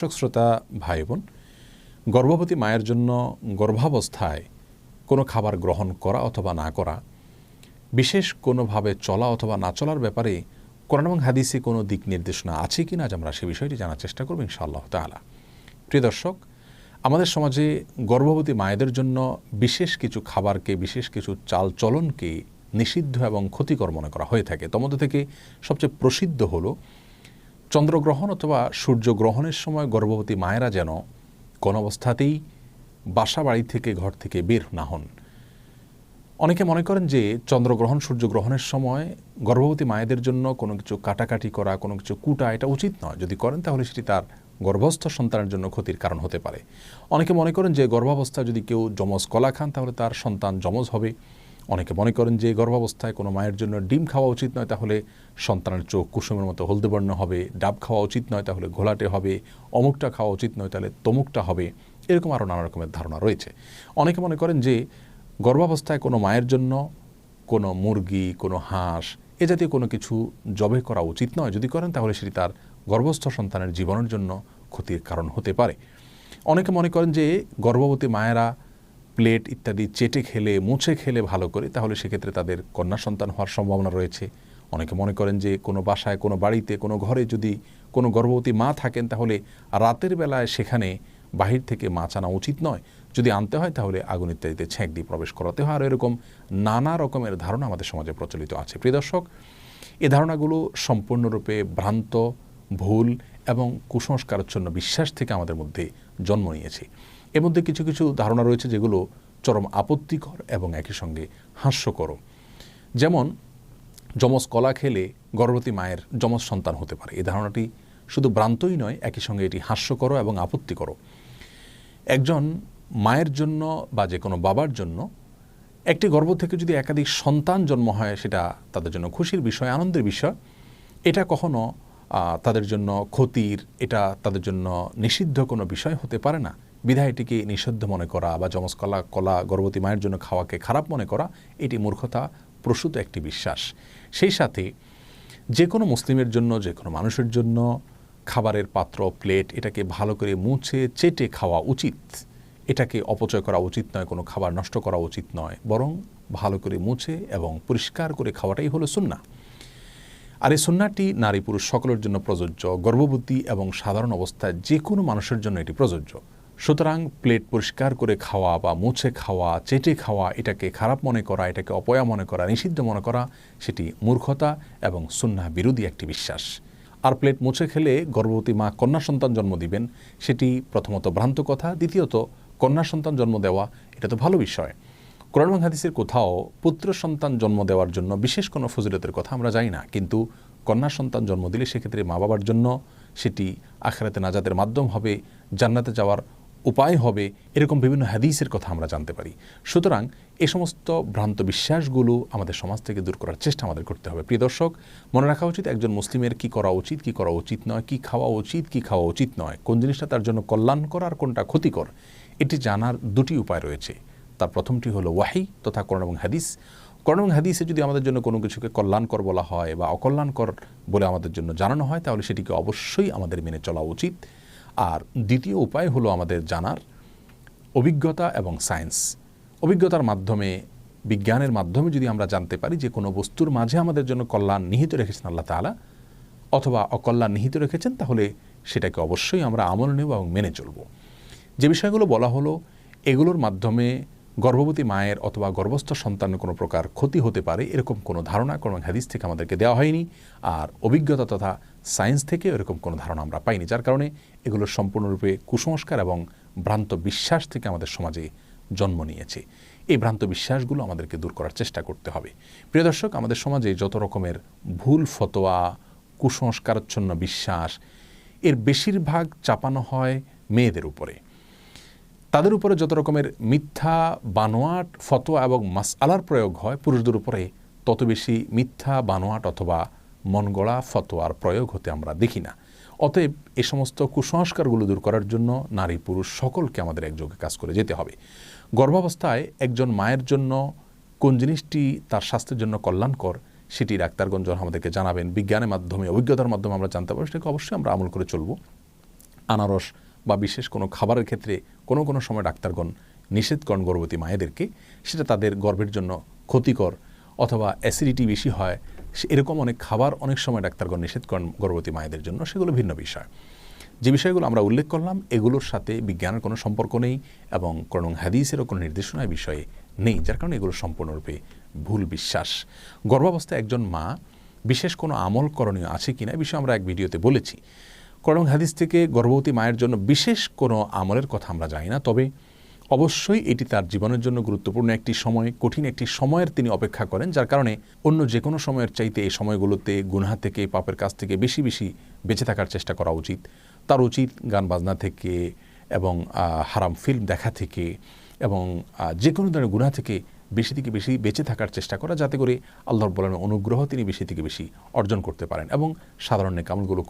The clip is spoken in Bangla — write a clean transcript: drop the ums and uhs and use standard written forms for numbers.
দর্শক শ্রোতা ভাই বোন, গর্ভবতী মায়ের জন্য গর্ভাবস্থায় কোনো খাবার গ্রহণ করা অথবা না করা, বিশেষ কোনোভাবে চলা অথবা না চলার ব্যাপারে কোরআন এবং হাদিসে কোনো দিক নির্দেশনা আছে কি না আজ আমরা সে বিষয়টি জানার চেষ্টা করব ইনশাআল্লাহ তাআলা। প্রিয় দর্শক, আমাদের সমাজে গর্ভবতী মায়েদের জন্য বিশেষ কিছু খাবারকে, বিশেষ কিছু চাল চলনকে নিষিদ্ধ এবং ক্ষতিকর মনে করা হয়ে থাকে। তন্মধ্য থেকে সবচেয়ে প্রসিদ্ধ হলো চন্দ্রগ্রহণ অথবা সূর্যগ্রহণের সময় গর্ভবতী মায়েরা যেন কোনো অবস্থাতেই বাসা বাড়ি থেকে, ঘর থেকে বের না হন। অনেকে মনে করেন যে চন্দ্রগ্রহণ সূর্যগ্রহণের সময় গর্ভবতী মায়েদের জন্য কোনো কিছু কাটাকাটি করা, কোনো কিছু কুটা, এটা উচিত নয়। যদি করেন তাহলে সেটি তার গর্ভস্থ সন্তানের জন্য ক্ষতির কারণ হতে পারে। অনেকে মনে করেন যে গর্ভাবস্থায় যদি কেউ যমজ কলা খান তাহলে তার সন্তান যমজ হবে। অনেকে মনে করেন যে গর্ভাবস্থায় কোনো মায়ের জন্য ডিম খাওয়া উচিত নয়, তাহলে সন্তানের চোখ কুসুমের মতো হলদে বর্ণ হবে। ডাব খাওয়া উচিত নয়, তাহলে ঘোলাটে হবে। অমুকটা খাওয়া উচিত নয়, তাহলে তমুকটা হবে। এরকম আরও নানা রকমের ধারণা রয়েছে। অনেকে মনে করেন যে গর্ভাবস্থায় কোনো মায়ের জন্য কোনো মুরগি, কোনো হাঁস এ জাতীয় কোনো কিছু জবাই করা উচিত নয়। যদি করেন তাহলে সেটি তার গর্ভস্থ সন্তানের জীবনের জন্য ক্ষতির কারণ হতে পারে। অনেকে মনে করেন যে গর্ভবতী মায়েরা প্লেট ইত্যাদি চেটে খেলে, মুছে খেলে ভালো করে, তাহলে সেক্ষেত্রে তাদের কন্যা সন্তান হওয়ার সম্ভাবনা রয়েছে। অনেকে মনে করেন যে কোনো বাসায়, কোনো বাড়িতে, কোনো ঘরে যদি কোনো গর্ভবতী মা থাকেন তাহলে রাতের বেলায় সেখানে বাহির থেকে মাছ আনা উচিত নয়। যদি আনতে হয় তাহলে আগুন ইত্যাদিতে ছ্যাঁক দিয়ে প্রবেশ করাতে হয়। আর এরকম নানা রকমের ধারণা আমাদের সমাজে প্রচলিত আছে। প্রিয় দর্শক, এই ধারণাগুলো সম্পূর্ণরূপে ভ্রান্ত, ভুল এবং কুসংস্কারাচ্ছন্ন বিশ্বাস থেকে আমাদের মধ্যে জন্ম নিয়েছে। এর মধ্যে কিছু কিছু ধারণা রয়েছে যেগুলো চরম আপত্তিকর এবং একই সঙ্গে হাস্যকর। যেমন যমজ কলা খেলে গর্ভবতী মায়ের যমজ সন্তান হতে পারে। এই ধারণাটি শুধু ভ্রান্তই নয়, একই সঙ্গে এটি হাস্যকর এবং আপত্তিকর। একজন মায়ের জন্য বা যে কোনো বাবার জন্য একটি গর্ভ থেকে যদি একাধিক সন্তান জন্ম হয়, সেটা তাদের জন্য খুশির বিষয়, আনন্দের বিষয়। এটা কখনো তাদের জন্য ক্ষতির, এটা তাদের জন্য নিষিদ্ধ কোনো বিষয় হতে পারে না। বিধায় এটিকে নিষিদ্ধ মনে করা বা যমজ কলা গর্ভবতী মায়ের জন্য খাওয়াকে খারাপ মনে করা, এটি মূর্খতা প্রসূত একটি বিশ্বাস। সেই সাথে যে কোনো মুসলিমের জন্য, যে কোনো মানুষের জন্য খাবারের পাত্র, প্লেট, এটাকে ভালো করে মুছে চেটে খাওয়া উচিত। এটাকে অপচয় করা উচিত নয়, কোনো খাবার নষ্ট করা উচিত নয়, বরং ভালো করে মুছে এবং পরিষ্কার করে খাওয়াটাই হলো সুন্নাহ। আর এই সুন্নাহটি নারী পুরুষ সকলের জন্য প্রযোজ্য, গর্ভবতী এবং সাধারণ অবস্থায় যে কোনো মানুষের জন্য এটি প্রযোজ্য। সুতরাং প্লেট পরিষ্কার করে খাওয়া বা মুছে খাওয়া, চেটে খাওয়া, এটাকে খারাপ মনে করা, এটাকে অপয়া মনে করা, নিষিদ্ধ মনে করা, সেটি মূর্খতা এবং সুন্নাহ বিরোধী একটি বিশ্বাস। আর প্লেট মুছে খেলে গর্ভবতী মা কন্যা সন্তান জন্ম দিবেন, সেটি প্রথমত ভ্রান্ত কথা। দ্বিতীয়ত, কন্যা সন্তান জন্ম দেওয়া এটা তো ভালো বিষয়। কোরআন এবং হাদিসের কোথাও পুত্র সন্তান জন্ম দেওয়ার জন্য বিশেষ কোনো ফজিলতের কথা আমরা জানি না, কিন্তু কন্যা সন্তান জন্ম দিলে সেক্ষেত্রে মা বাবার জন্য সেটি আখিরাতে নাজাতের মাধ্যম হবে, জান্নাতে যাওয়ার উপায় হবে, এরকম বিভিন্ন হাদিসের কথা আমরা জানতে পারি। সুতরাং এ সমস্ত ভ্রান্ত বিশ্বাসগুলো আমাদের সমাজ থেকে দূর করার চেষ্টা আমাদের করতে হবে। প্রিয় দর্শক, মনে রাখা উচিত একজন মুসলিমের কি করা উচিত, কি করা উচিত নয়, কি খাওয়া উচিত, কি খাওয়া উচিত নয়, কোন জিনিসটা তার জন্য কল্যাণকর আর কোনটা ক্ষতিকর, এটি জানার দুটি উপায় রয়েছে। তার প্রথমটি হলো ওয়াহি তথা কোরআন এবং হাদিস। কোরআন এবং হাদিসে যদি আমাদের জন্য কোনো কিছুকে কল্যাণকর বলা হয় বা অকল্যাণকর বলে আমাদের জন্য জানানো হয়, তাহলে সেটিকে অবশ্যই আমাদের মেনে চলা উচিত। আর দ্বিতীয় উপায় হলো আমাদের জানার অভিজ্ঞতা এবং সায়েন্স। অভিজ্ঞতার মাধ্যমে, বিজ্ঞানের মাধ্যমে যদি আমরা জানতে পারি যে কোনো বস্তুর মাঝে আমাদের জন্য কল্যাণ নিহিত রেখেছেন আল্লাহ তাআলা অথবা অকল্যাণ নিহিত রেখেছেন, তাহলে সেটাকে অবশ্যই আমরা আমল নেব এবং মেনে চলব। যে বিষয়গুলো বলা হলো, এগুলোর মাধ্যমে গর্ভবতী মায়ের অথবা গর্ভস্থ সন্তানের কোনো প্রকার ক্ষতি হতে পারে, এরকম কোনো ধারণা কোনো হাদিস থেকে আমাদেরকে দেওয়া হয়নি। আর অভিজ্ঞতা তথা সায়েন্স থেকে এরকম কোনো ধারণা আমরা পাইনি, যার কারণে এগুলো সম্পূর্ণরূপে কুসংস্কার এবং ভ্রান্ত বিশ্বাস থেকে আমাদের সমাজে জন্ম নিয়েছে। এই ভ্রান্ত বিশ্বাসগুলো আমাদেরকে দূর করার চেষ্টা করতে হবে। প্রিয় দর্শক, আমাদের সমাজে যত রকমের ভুল ফতোয়া, কুসংস্কারাচ্ছন্ন বিশ্বাস, এর বেশিরভাগ চাপানো হয় মেয়েদের উপরে। তাদের উপরে যত রকমের মিথ্যা, বানোয়াট ফতোয়া এবং মাসআলার প্রয়োগ হয়, পুরুষদের উপরে তত বেশি মিথ্যা, বানোয়াট অথবা মনগড়া ফতোয়ার প্রয়োগ হতে আমরা দেখি না। অতএব এ সমস্ত কুসংস্কারগুলো দূর করার জন্য নারী পুরুষ সকলকে আমাদের একযোগে কাজ করে যেতে হবে। গর্ভাবস্থায় একজন মায়ের জন্য কোন জিনিসটি তার স্বাস্থ্যের জন্য কল্যাণকর, সেটি ডাক্তারগণ আমাদেরকে জানাবেন। বিজ্ঞানের মাধ্যমে, অভিজ্ঞতার মাধ্যমে আমরা জানতে পারবো, সেটাকে অবশ্যই আমরা আমল করে চলব। আনারস বা বিশেষ কোনো খাবারের ক্ষেত্রে কোনো সময় ডাক্তারগণ নিষেধ করেন গর্ভবতী মায়েদেরকে, সেটা তাদের গর্ভের জন্য ক্ষতিকর অথবা অ্যাসিডিটি বেশি হয়, এরকম অনেক খাবার অনেক সময় ডাক্তারগণ নিষেধ করেন গর্ভবতী মায়েদের জন্য, সেগুলো ভিন্ন বিষয়। যে বিষয়গুলো আমরা উল্লেখ করলাম এগুলোর সাথে বিজ্ঞানের কোনো সম্পর্ক নেই এবং কোরআন হাদিসেরও কোনো নির্দেশনা বিষয়ে নেই, যার কারণে এগুলো সম্পূর্ণরূপে ভুল বিশ্বাস। গর্ভাবস্থায় একজন মা বিশেষ কোনো আমল করণীয় আছে কিনা এই বিষয়ে আমরা এক ভিডিওতে বলেছি। কোরআন হাদিস থেকে গর্ভবতী মায়ের জন্য বিশেষ কোনো আমলের কথা আমরা জানি না, তবে অবশ্যই এটি তার জীবনের জন্য গুরুত্বপূর্ণ একটি সময়, কঠিন একটি সময়ের তিনি অপেক্ষা করেন, যার কারণে অন্য যে কোনো সময়ের চাইতে এই সময়গুলোতে গুনাহ থেকে, পাপের কাছ থেকে বেশি বেশি বেঁচে থাকার চেষ্টা করা উচিত। তার উচিত গান বাজনা থেকে এবং হারাম ফিল্ম দেখা থেকে এবং যে কোনো ধরনের গুনাহ থেকে বেশি থেকে বেশি বেঁচে থাকার চেষ্টা করা, যাতে করে আল্লাহ রাব্বুল আলামিনের অনুগ্রহ তিনি বেশি থেকে বেশি অর্জন করতে পারেন এবং সাধারণ নেক আমলগুলো